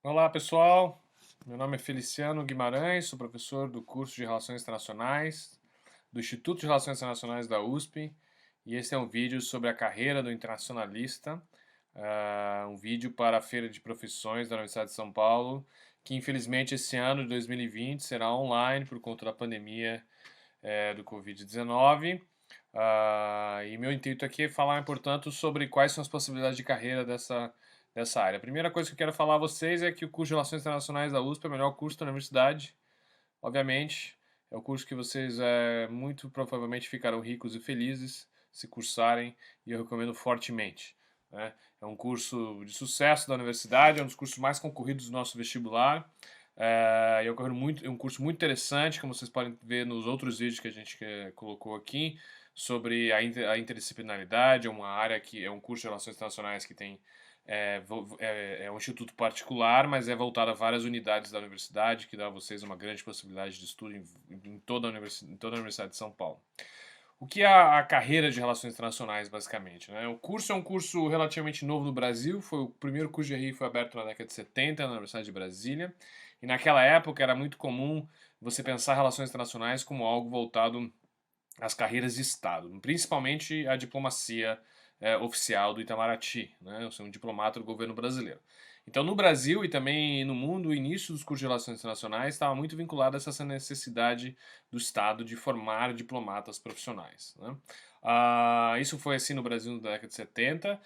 Olá, pessoal. Meu nome é Feliciano Guimarães, sou professor do curso de Relações Internacionais do Instituto de Relações Internacionais da USP, e esse é um vídeo sobre a carreira do internacionalista, um vídeo para a Feira de Profissões da Universidade de São Paulo, que infelizmente esse ano de 2020 será online por conta da pandemia do Covid-19. E meu intuito aqui é falar, portanto, sobre quais são as possibilidades de carreira dessa área. A primeira coisa que eu quero falar a vocês é que o curso de Relações Internacionais da USP é o melhor curso da universidade, obviamente. É o curso que vocês muito provavelmente ficarão ricos e felizes se cursarem, e eu recomendo fortemente, né? É um curso de sucesso da universidade, é um dos cursos mais concorridos do nosso vestibular. É um curso muito interessante, como vocês podem ver nos outros vídeos que a gente colocou aqui, sobre a interdisciplinaridade. É uma área que é um curso de Relações Internacionais que tem é um instituto particular, mas é voltado a várias unidades da universidade, que dá a vocês uma grande possibilidade de estudo em toda a Universidade de São Paulo. O que é a carreira de Relações Internacionais, basicamente, né? O curso é um curso relativamente novo no Brasil, foi o primeiro curso de RI foi aberto na década de 70 na Universidade de Brasília, e naquela época era muito comum você pensar relações internacionais como algo voltado às carreiras de Estado, principalmente a diplomacia oficial do Itamaraty, né? Eu sou um diplomata do governo brasileiro. Então, no Brasil e também no mundo, o início dos cursos de relações internacionais estava muito vinculado a essa necessidade do Estado de formar diplomatas profissionais, né? Isso foi assim no Brasil na década de 70,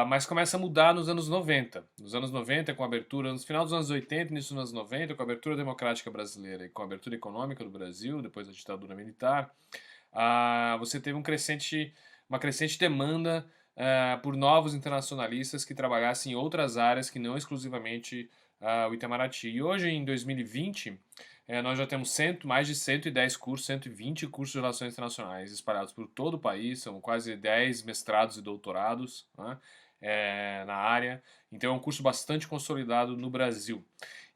mas começa a mudar nos anos 90. Nos anos 90, com a abertura, no final dos anos 80 início dos anos 90, com a abertura democrática brasileira e com a abertura econômica do Brasil, depois da ditadura militar, você teve uma crescente demanda por novos internacionalistas que trabalhassem em outras áreas que não exclusivamente o Itamaraty. E hoje, em 2020, nós já temos mais de 110 cursos, 120 cursos de relações internacionais espalhados por todo o país, são quase 10 mestrados e doutorados, né, na área. Então é um curso bastante consolidado no Brasil.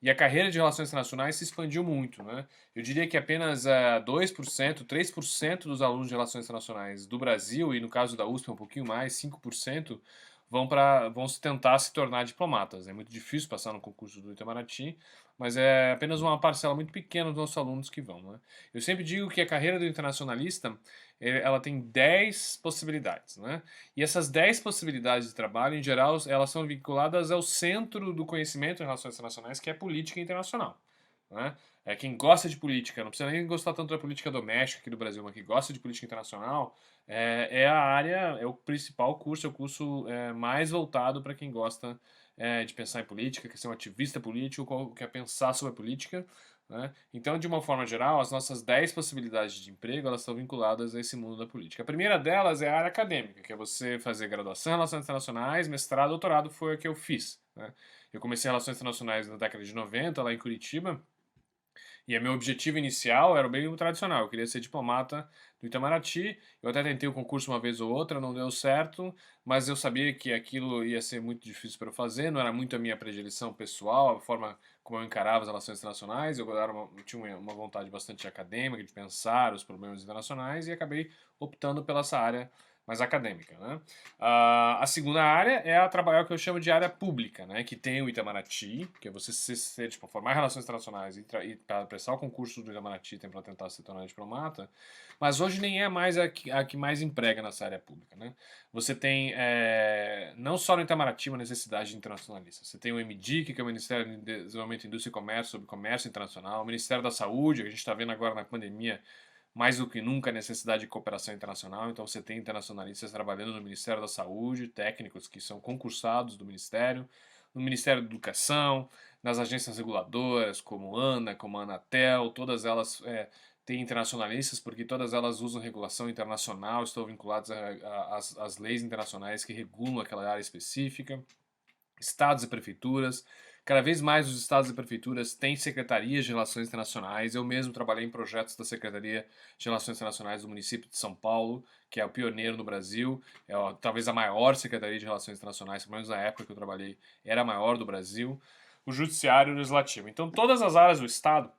E a carreira de relações internacionais se expandiu muito, né? Eu diria que apenas 2%, 3% dos alunos de relações internacionais do Brasil, e no caso da USP é um pouquinho mais, 5%, vão tentar se tornar diplomatas. É muito difícil passar no concurso do Itamaraty, mas é apenas uma parcela muito pequena dos nossos alunos que vão, né? Eu sempre digo que a carreira do internacionalista ela tem 10 possibilidades, né? E essas 10 possibilidades de trabalho, em geral, elas são vinculadas ao centro do conhecimento em relações internacionais, que é política internacional, né? Quem gosta de política, não precisa nem gostar tanto da política doméstica aqui do Brasil, mas que gosta de política internacional, é o principal curso, é o curso mais voltado para quem gosta de pensar em política, quer ser um ativista político, ou quer pensar sobre a política, né? Então, de uma forma geral, as nossas 10 possibilidades de emprego, elas estão vinculadas a esse mundo da política. A primeira delas é a área acadêmica, que é você fazer graduação em Relações Internacionais, mestrado, doutorado, foi o que eu fiz, né? Eu comecei em Relações Internacionais na década de 90, lá em Curitiba, e o meu objetivo inicial era bem tradicional, eu queria ser diplomata do Itamaraty. Eu até tentei o concurso uma vez ou outra, não deu certo, mas eu sabia que aquilo ia ser muito difícil para eu fazer, não era muito a minha predileção pessoal, a forma como eu encarava as relações internacionais. Eu tinha uma vontade bastante acadêmica de pensar os problemas internacionais e acabei optando pela essa área mais acadêmica, né? A segunda área é a trabalhar o que eu chamo de área pública, né? Que tem o Itamaraty, que é você tipo, formar relações internacionais e para prestar o concurso do Itamaraty tem para tentar se tornar diplomata, mas hoje nem é mais a que mais emprega nessa área pública, né? Você tem não só no Itamaraty uma necessidade de internacionalista, você tem o MDIC, que é o Ministério de Desenvolvimento, Indústria e Comércio, sobre comércio internacional, o Ministério da Saúde, que a gente está vendo agora na pandemia, mais do que nunca a necessidade de cooperação internacional. Então você tem internacionalistas trabalhando no Ministério da Saúde, técnicos que são concursados do Ministério, no Ministério da Educação, nas agências reguladoras como ANA, como a Anatel, todas elas têm internacionalistas porque todas elas usam regulação internacional, estão vinculadas às leis internacionais que regulam aquela área específica. Estados e prefeituras. Cada vez mais os estados e prefeituras têm secretarias de relações internacionais. Eu mesmo trabalhei em projetos da Secretaria de Relações Internacionais do município de São Paulo, que é o pioneiro no Brasil, talvez a maior secretaria de Relações Internacionais, pelo menos na época que eu trabalhei, era a maior do Brasil. O Judiciário e o Legislativo. Então, todas as áreas do Estado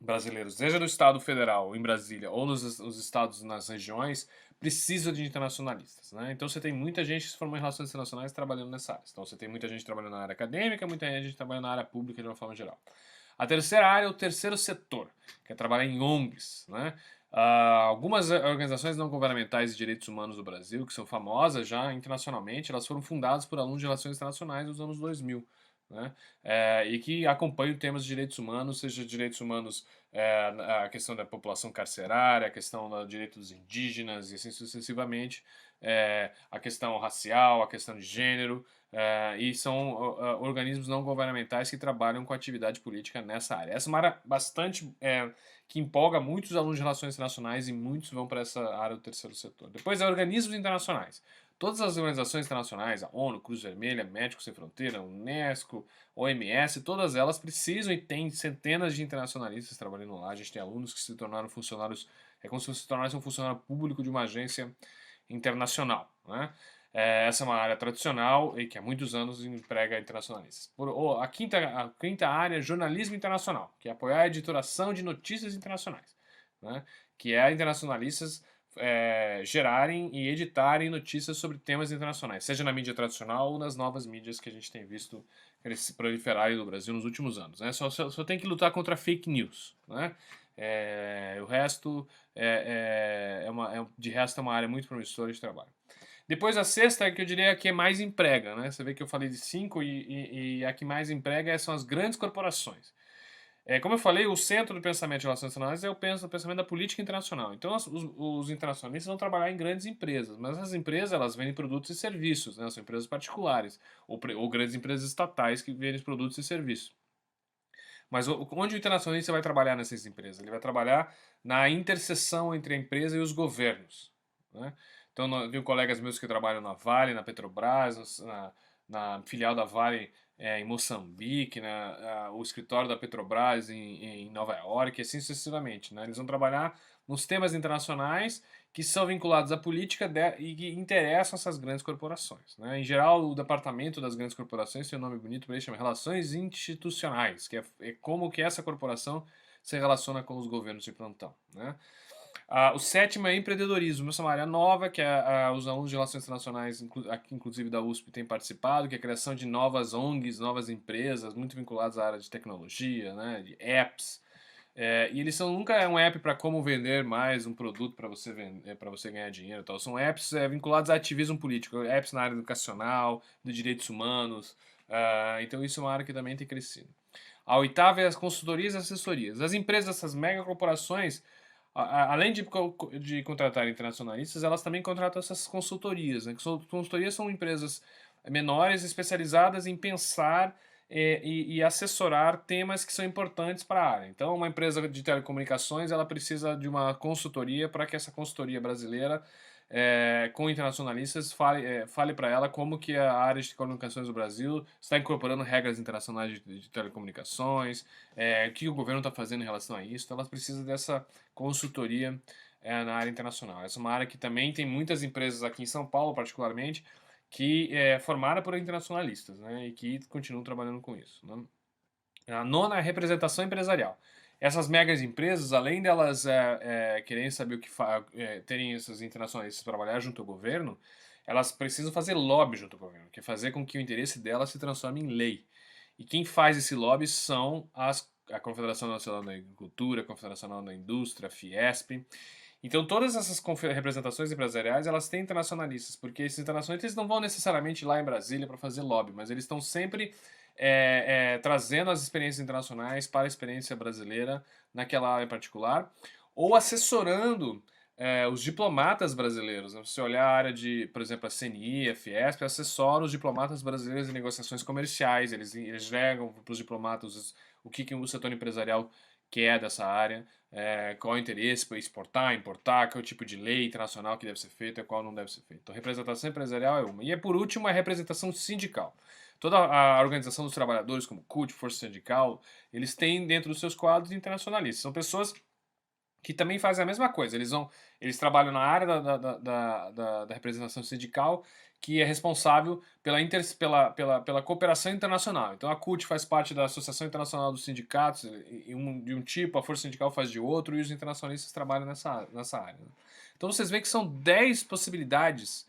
brasileiros, seja no Estado Federal, em Brasília, ou nos estados, nas regiões, precisa de internacionalistas, né? Então você tem muita gente que se formou em relações internacionais trabalhando nessa área. Então você tem muita gente trabalhando na área acadêmica, muita gente trabalhando na área pública de uma forma geral. A terceira área é o terceiro setor, que é trabalhar em ONGs, né? Algumas organizações não governamentais de direitos humanos do Brasil, que são famosas já internacionalmente, elas foram fundadas por alunos de relações internacionais nos anos 2000, né? E que acompanham temas de direitos humanos, seja direitos humanos, a questão da população carcerária, a questão do direito dos indígenas e assim sucessivamente, a questão racial, a questão de gênero, e são organismos não governamentais que trabalham com atividade política nessa área. Essa é uma área bastante que empolga muitos alunos de relações internacionais e muitos vão para essa área do terceiro setor. Depois, organismos internacionais. Todas as organizações internacionais, a ONU, Cruz Vermelha, Médicos Sem Fronteira, Unesco, OMS, todas elas precisam e têm centenas de internacionalistas trabalhando lá. A gente tem alunos que se tornaram funcionários, é como se tornasse um funcionário público de uma agência internacional, né? Essa é uma área tradicional e que há muitos anos emprega internacionalistas. A quinta área é jornalismo internacional, que é apoiar a editoração de notícias internacionais, né? Que é internacionalistas gerarem e editarem notícias sobre temas internacionais, seja na mídia tradicional ou nas novas mídias que a gente tem visto proliferarem no Brasil nos últimos anos, né? Só tem que lutar contra fake news, né? O resto de resto é uma área muito promissora de trabalho. Depois a sexta é que eu diria que é mais emprega, né? Você vê que eu falei de 5 e a que mais emprega são as grandes corporações. Como eu falei, o centro do pensamento de relações internacionais é o pensamento da política internacional. Então os internacionalistas vão trabalhar em grandes empresas, mas as empresas elas vendem produtos e serviços, né? São empresas particulares ou grandes empresas estatais que vendem produtos e serviços. Mas onde o internacionalista vai trabalhar nessas empresas? Ele vai trabalhar na interseção entre a empresa e os governos, né? Então, eu tenho colegas meus que trabalham na Vale, na Petrobras, na filial da Vale em Moçambique, o escritório da Petrobras em Nova York, e assim sucessivamente, né? Eles vão trabalhar nos temas internacionais que são vinculados à política e que interessam essas grandes corporações, né? Em geral, o departamento das grandes corporações tem um nome bonito para ele, chama Relações Institucionais, que é como que essa corporação se relaciona com os governos de plantão, né? O sétimo é empreendedorismo. Essa é uma área nova que os alunos de Relações Internacionais, aqui inclusive da USP, têm participado, que é a criação de novas ONGs, novas empresas, muito vinculadas à área de tecnologia, né, de apps. E eles nunca é um app para como vender mais um produto para você vender, para você ganhar dinheiro, e tal. São apps vinculados a ativismo político, apps na área educacional, de direitos humanos. Então isso é uma área que também tem crescido. A oitava é as consultorias e assessorias. As empresas, essas megacorporações, além de contratar internacionalistas, elas também contratam essas consultorias, né? Consultorias são empresas menores especializadas em pensar e assessorar temas que são importantes para a área. Então, uma empresa de telecomunicações ela precisa de uma consultoria para que essa consultoria brasileira, com internacionalistas, fale para ela como que a área de comunicações do Brasil está incorporando regras internacionais de telecomunicações, o que o governo está fazendo em relação a isso. Então, elas precisam dessa consultoria na área internacional. Essa é uma área que também tem muitas empresas aqui em São Paulo, particularmente, que é formada por internacionalistas, né, e que continuam trabalhando com isso, né? A nona é a representação empresarial. Essas megas empresas, além delas quererem saber o que terem esses internacionalistas trabalhar junto ao governo, elas precisam fazer lobby junto ao governo, que é fazer com que o interesse delas se transforme em lei. E quem faz esse lobby são a Confederação Nacional da Agricultura, a Confederação Nacional da Indústria, a Fiesp. Então todas essas representações empresariais elas têm internacionalistas, porque esses internacionalistas não vão necessariamente lá em Brasília para fazer lobby, mas eles estão sempre trazendo as experiências internacionais para a experiência brasileira naquela área em particular, ou assessorando os diplomatas brasileiros. Se você olhar a área de, por exemplo, a CNI, a Fiesp, assessora os diplomatas brasileiros em negociações comerciais, eles legam para os diplomatas o que o setor empresarial quer dessa área, qual é o interesse para exportar, importar, qual é o tipo de lei internacional que deve ser feita e qual não deve ser feita. Então, representação empresarial é uma. E, por último, a representação sindical. Toda a organização dos trabalhadores, como CUT, Força Sindical, eles têm dentro dos seus quadros internacionalistas. São pessoas que também fazem a mesma coisa. Eles trabalham na área da representação sindical, que é responsável pela cooperação internacional. Então a CUT faz parte da Associação Internacional dos Sindicatos, de um tipo, a Força Sindical faz de outro, e os internacionalistas trabalham nessa área, né? Então vocês veem que são 10 possibilidades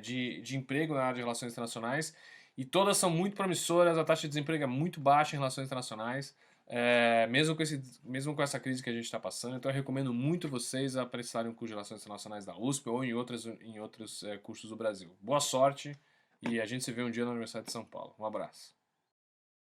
de emprego na área de relações internacionais e todas são muito promissoras, a taxa de desemprego é muito baixa em relações internacionais, mesmo com essa crise que a gente está passando. Então eu recomendo muito vocês a prestarem um curso de relações internacionais da USP ou em outros cursos do Brasil. Boa sorte e a gente se vê um dia na Universidade de São Paulo. Um abraço.